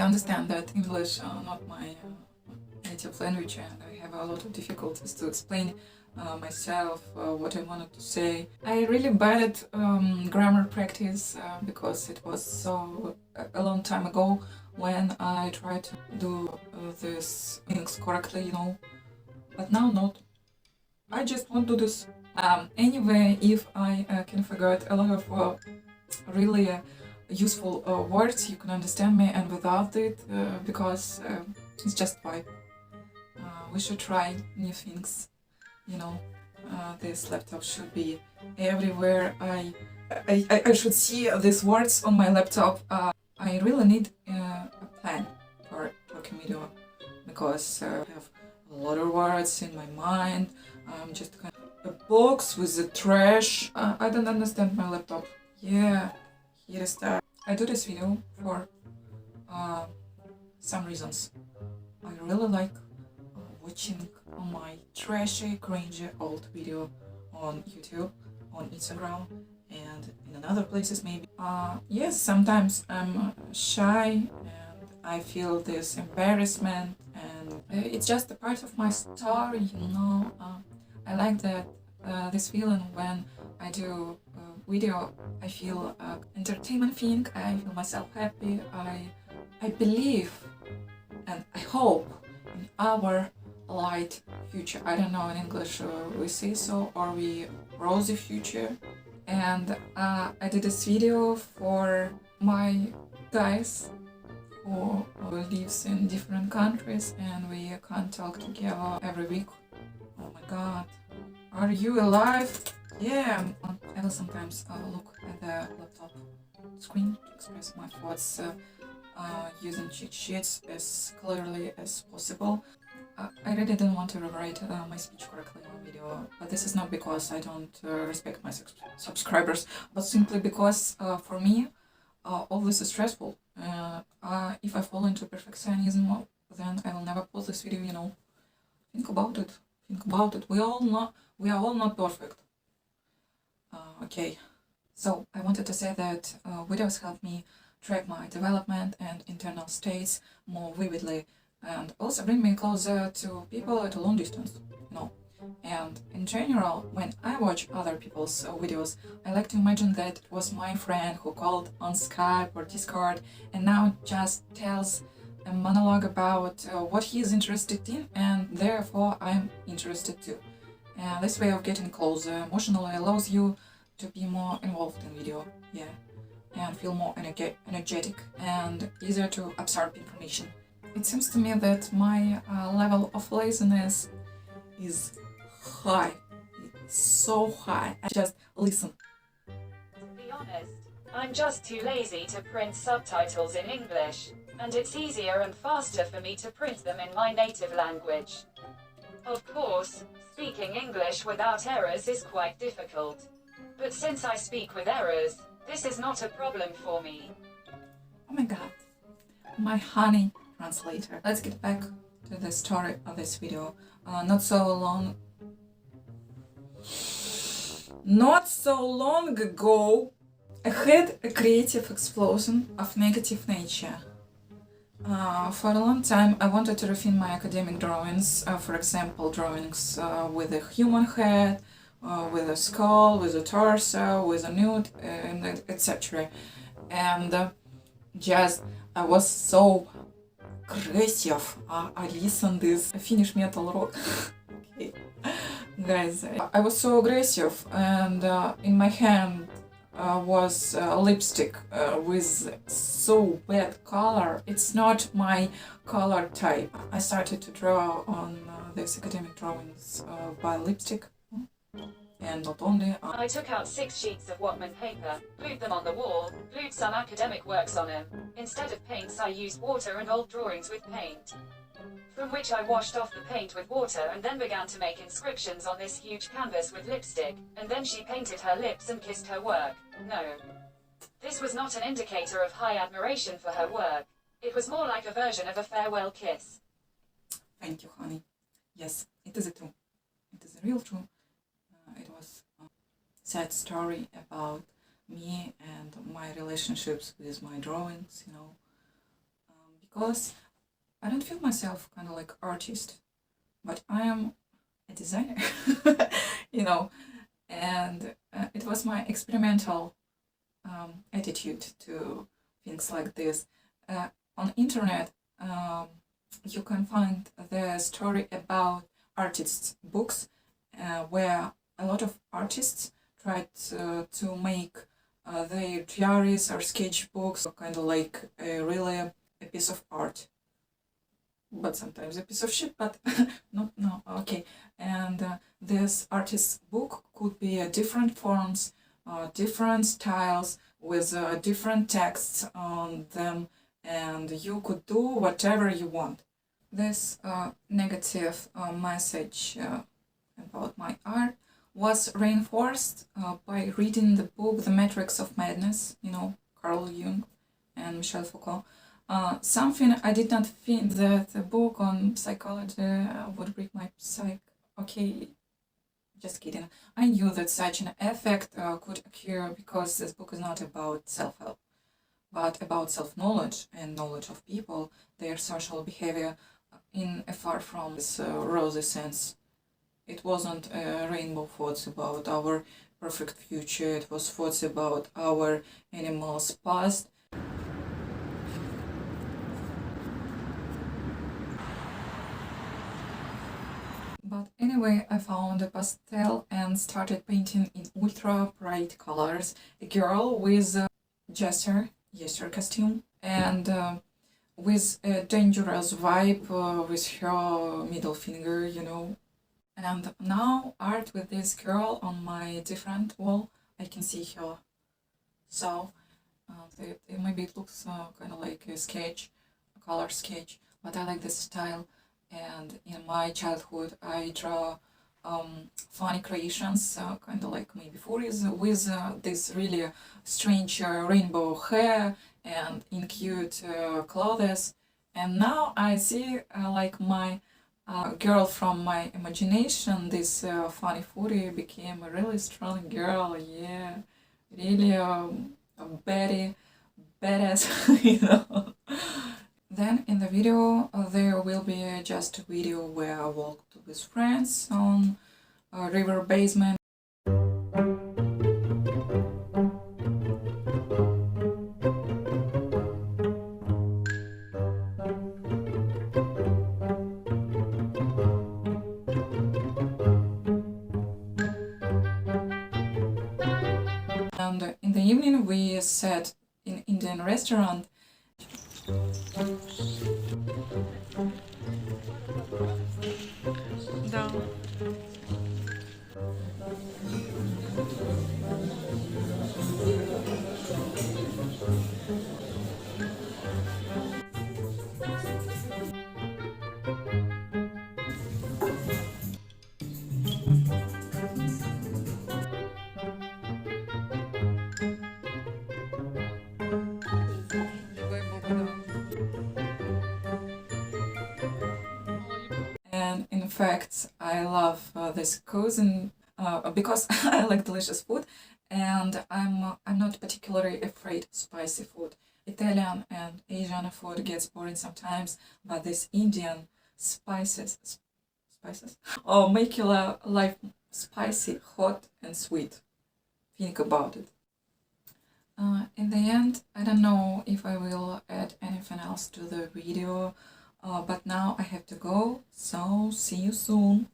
understand that English not my native language, and I have a lot of difficulties to explain myself, what I wanted to say. I really bad at grammar practice because it was so a long time ago when I tried to do these things correctly, you know, but now not. I just want to do this. Anyway, if I can forget a lot of really useful words, you can understand me, and without it, because it's just vibe. We should try new things, you know. This laptop should be everywhere. I should see these words on my laptop. I really need a plan for talking video because I have a lot of words in my mind. I'm just kind of a box with the trash. I don't understand my laptop. Yeah, here is that. I do this video for some reasons. I really like watching my trashy, cringy old video on YouTube, on Instagram, and in other places maybe. Yes, sometimes I'm shy and I feel this embarrassment, and it's just a part of my story, you know. I like that this feeling when I do video. I feel entertainment thing. I feel myself happy. I believe and I hope in our light future. I don't know in English we say so, or we rosy future. And I did this video for my guys who lives in different countries and we can't talk together every week. Oh my god, are you alive? Yeah, I will sometimes look at the laptop screen to express my thoughts using cheat sheets as clearly as possible. I really didn't want to rewrite my speech correctly on video, but this is not because I don't respect my subscribers, but simply because for me all this is stressful. If I fall into perfectionism, then I will never post this video, you know. Think about it. Think about it. We are all not perfect. Okay, so I wanted to say that videos help me track my development and internal states more vividly, and also bring me closer to people at a long distance, you know. And in general, when I watch other people's videos, I like to imagine that it was my friend who called on Skype or Discord and now just tells a monologue about what he is interested in, and therefore I'm interested too. And this way of getting closer emotionally allows you to be more involved in video, yeah, and feel more energetic and easier to absorb information. It seems to me that my level of laziness is high. It's so high. I just listen. To be honest, I'm just too lazy to print subtitles in English, and it's easier and faster for me to print them in my native language. Of course, speaking English without errors is quite difficult. But since I speak with errors, this is not a problem for me. Oh my god, my honey translator. Let's get back to the story of this video. Not so long ago, I had a creative explosion of negative nature. For a long time, I wanted to refine my academic drawings, for example, drawings with a human head, with a skull, with a torso, with a nude, etc. And just I was so aggressive. I listened this Finnish metal rock. Okay, guys, I was so aggressive, and in my hand was lipstick with so bad color. It's not my color type. I started to draw on these academic drawings by lipstick. And not only I took out 6 sheets of Whatman paper, glued them on the wall, glued some academic works on them. Instead of paints, I used water and old drawings with paint, from which I washed off the paint with water and then began to make inscriptions on this huge canvas with lipstick, and then she painted her lips and kissed her work. No. This was not an indicator of high admiration for her work. It was more like a version of a farewell kiss. Thank you, honey. Yes, it is true. It is real true. It was a sad story about me and my relationships with my drawings, you know, because I don't feel myself kind of like artist, but I am a designer, you know, and it was my experimental attitude to things like this. On internet, you can find the story about artists' books, where a lot of artists tried to make their diaries or sketchbooks kind of like really a piece of art, but sometimes a piece of shit, but no, okay. And this artist's book could be different forms, different styles, with different texts on them, and you could do whatever you want. This negative message about my art was reinforced by reading the book The Matrix of Madness, Carl Jung and Michel Foucault. Something I did not think that a book on psychology would break my psyche. Okay, just kidding. I knew that such an effect could occur because this book is not about self-help, but about self-knowledge and knowledge of people, their social behavior in a far from this rosy sense. It wasn't rainbow thoughts about our perfect future, it was thoughts about our animals' past. But anyway, I found a pastel and started painting in ultra bright colors. A girl with a jester costume, and with a dangerous vibe with her middle finger, And now art with this girl on my different wall, I can see her. So maybe it looks kind of like a sketch, a color sketch, but I like this style. And in my childhood, I draw funny creations, kind of like maybe furries, with this really strange rainbow hair and in cute clothes. And now I see like my girl from my imagination, this funny furry, became a really strong girl. Yeah, really a badass, Then in the video, there will be just a video where I walked with friends on a river basement. And in the evening, we sat in an Indian restaurant. Да. Дай бог, да. And in fact, I love this cuisine because I like delicious food, and I'm not particularly afraid of spicy food. Italian and Asian food gets boring sometimes, but this Indian spices make your life spicy, hot, and sweet. Think about it. In the end, I don't know if I will add anything else to the video, but now I have to go, so see you soon.